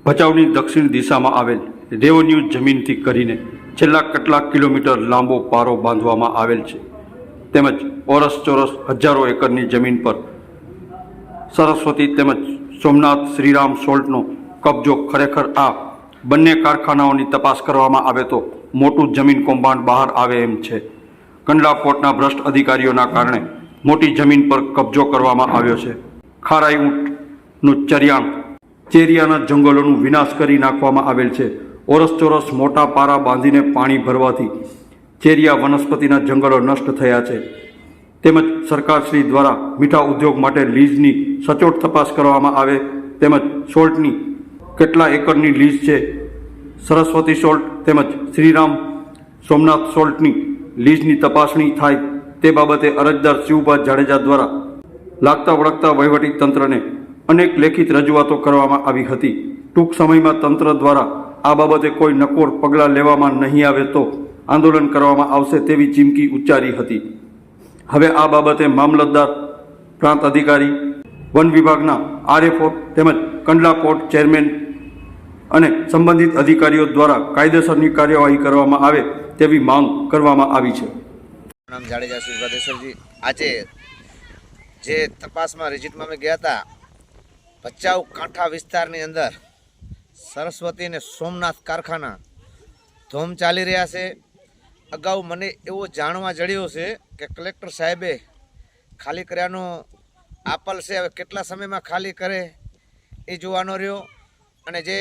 ભચાઉની દક્ષિણ દિશામાં આવેલ રેવન્યુ જમીનથી કરીને છેલ્લા કેટલાક કિલોમીટર લાંબો પારો બાંધવામાં આવેલ છે, તેમજ ઓરસ ચોરસ હજારો એકરની જમીન પર સરસ્વતી તેમજ સોમનાથ શ્રીરામ સોલ્ટનો કબજો ખરેખર આ બંને કારખાનાઓની તપાસ કરવામાં આવે તો મોટું જમીન કૌભાંડ બહાર આવે એમ છે. કંડલા પોર્ટના ભ્રષ્ટ અધિકારીઓના કારણે મોટી જમીન પર કબજો કરવામાં આવ્યો છે. ખારાઈ ઊંટનું ચરિયાણ ચેરિયાના જંગલોનું વિનાશ કરી નાખવામાં આવેલ છે. ઓરસચોરસ મોટા પારા બાંધીને પાણી ભરવાથી ચેરિયા વનસ્પતિના જંગલો નષ્ટ થયા છે. તેમજ સરકારશ્રી દ્વારા મીઠા ઉદ્યોગ માટે લીઝની સચોટ તપાસ કરવામાં આવે, તેમજ સોલ્ટની કેટલા એકરની લીઝ છે, સરસ્વતી સોલ્ટ તેમજ શ્રીરામ સોમનાથ સોલ્ટની લીઝની તપાસણી થાય તે બાબતે અરજદાર શિવભા જાડેજા દ્વારા લાગતા વળગતા વહીવટી તંત્રને અનેક લેખિત રજૂઆતો કરવામાં આવી હતી. ટૂંક સમયમાં તંત્ર દ્વારા આ બાબતે કોઈ નકોર પગલાં લેવામાં નહીં આવે તો આંદોલન કરવામાં આવશે તેવી ચીમકી ઉચ્ચારી હતી. હવે આ બાબતે મામલતદાર, પ્રાંત અધિકારી, વન વિભાગના આરએફઓ તેમજ કંડલા પોર્ટ ચેરમેન અને સંબંધિત અધિકારીઓ દ્વારા કાયદેસરની કાર્યવાહી કરવામાં આવે તેવી માંગ કરવામાં આવી છે. નામ જાડેજા શિવભાદેશ્વરજી. આજે જે તપાસમાં રિજિટમાં અમે ગયા હતા, ભચાઉ કાંઠા વિસ્તારની અંદર સરસ્વતી અને સોમનાથ કારખાના ધોમ ચાલી રહ્યા છે. અગાઉ મને એવું જાણવા જડ્યું છે કે કલેક્ટર સાહેબે ખાલી કર્યાનો આપલ છે. હવે કેટલા સમયમાં ખાલી કરે એ જોવાનો રહ્યો, અને જે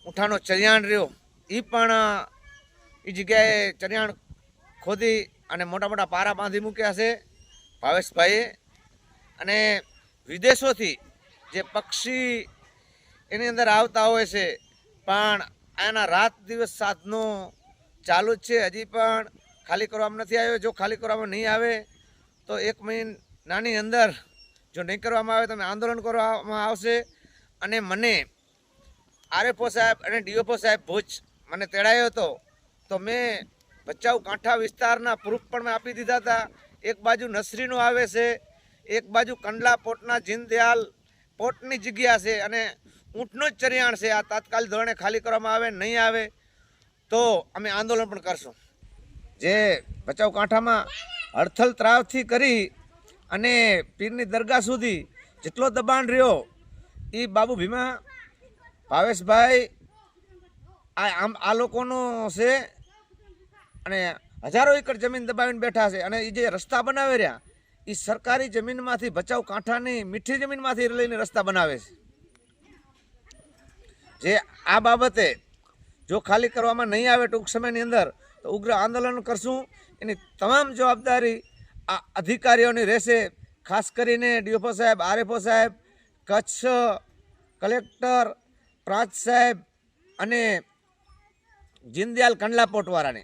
ઊંઠાનો ચરિયાણ રહ્યો એ પણ એ જગ્યાએ ચરિયાણ ખોદી અને મોટા મોટા પારા બાંધી મૂક્યા છે ભાવેશભાઈએ. અને વિદેશોથી જે પક્ષી એની અંદર આવતા હોય છે, પણ આના રાત દિવસ સાધનો ચાલુ જ છે, હજી પણ ખાલી કરવામાં નથી આવ્યો. જો ખાલી કરવામાં નહીં આવે તો 1 મહિનાની અંદર જો નહીં કરવામાં આવે તો આંદોલન કરવામાં આવશે. અને મને આરએફઓ સાહેબ અને ડીઓપો સાહેબ ભુજ મને તેડાયો હતો, તો મેં ભચાઉ કાંઠા વિસ્તારના પ્રૂફ પણ મેં આપી દીધા હતા. એક બાજુ નસરીનો આવે છે, એક બાજુ કંડલા પોર્ટના જીનદયાલ પોર્ટની જગ્યા છે, અને ઊંટનું જ ચરિયાણ છે. આ તાત્કાલિક ધોરણે ખાલી કરવામાં આવે, નહીં આવે તો અમે આંદોલન પણ કરશું. જે ભચાઉ કાંઠામાં હડથલ ત્રાવથી કરી અને પીરની દરગાહ સુધી જેટલો દબાણ રહ્યો એ બાબુ ભીમા, ભાવેશભાઈ, આ લોકોનો છે. અને હજારો એકર જમીન દબાવીને બેઠા છે. અને એ જે રસ્તા બનાવી રહ્યા એ સરકારી જમીનમાંથી, ભચાઉ કાંઠાની મીઠી જમીનમાંથી લઈને રસ્તા બનાવે છે. જે આ બાબતે જો ખાલી કરવામાં નહીં આવે ટૂંક સમયની અંદર તો ઉગ્ર આંદોલન કરશું. એની તમામ જવાબદારી આ અધિકારીઓની રહેશે, ખાસ કરીને ડીઓપો સાહેબ, આરએફઓ સાહેબ, કચ્છ કલેક્ટર, પ્રાંત સાહેબ અને જીનદયાલ કંડલા પોર્ટવાળાને.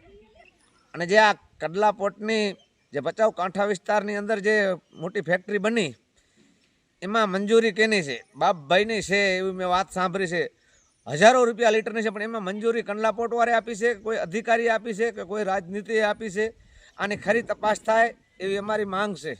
અને જે આ કંડલા પોર્ટની જે ભચાઉ કાંઠા વિસ્તારની અંદર જે મોટી ફેક્ટરી બની એમાં મંજૂરી કેની છે? બાપભાઈની છે એવી મેં વાત સાંભળી છે. હજારો રૂપિયા લીટરની છે, પણ એમાં મંજૂરી કંડલા પોર્ટવાળે આપી છે, કોઈ અધિકારીએ આપી છે કે કોઈ રાજનીતિએ આપી છે? આની ખરી તપાસ થાય એવી અમારી માંગ છે.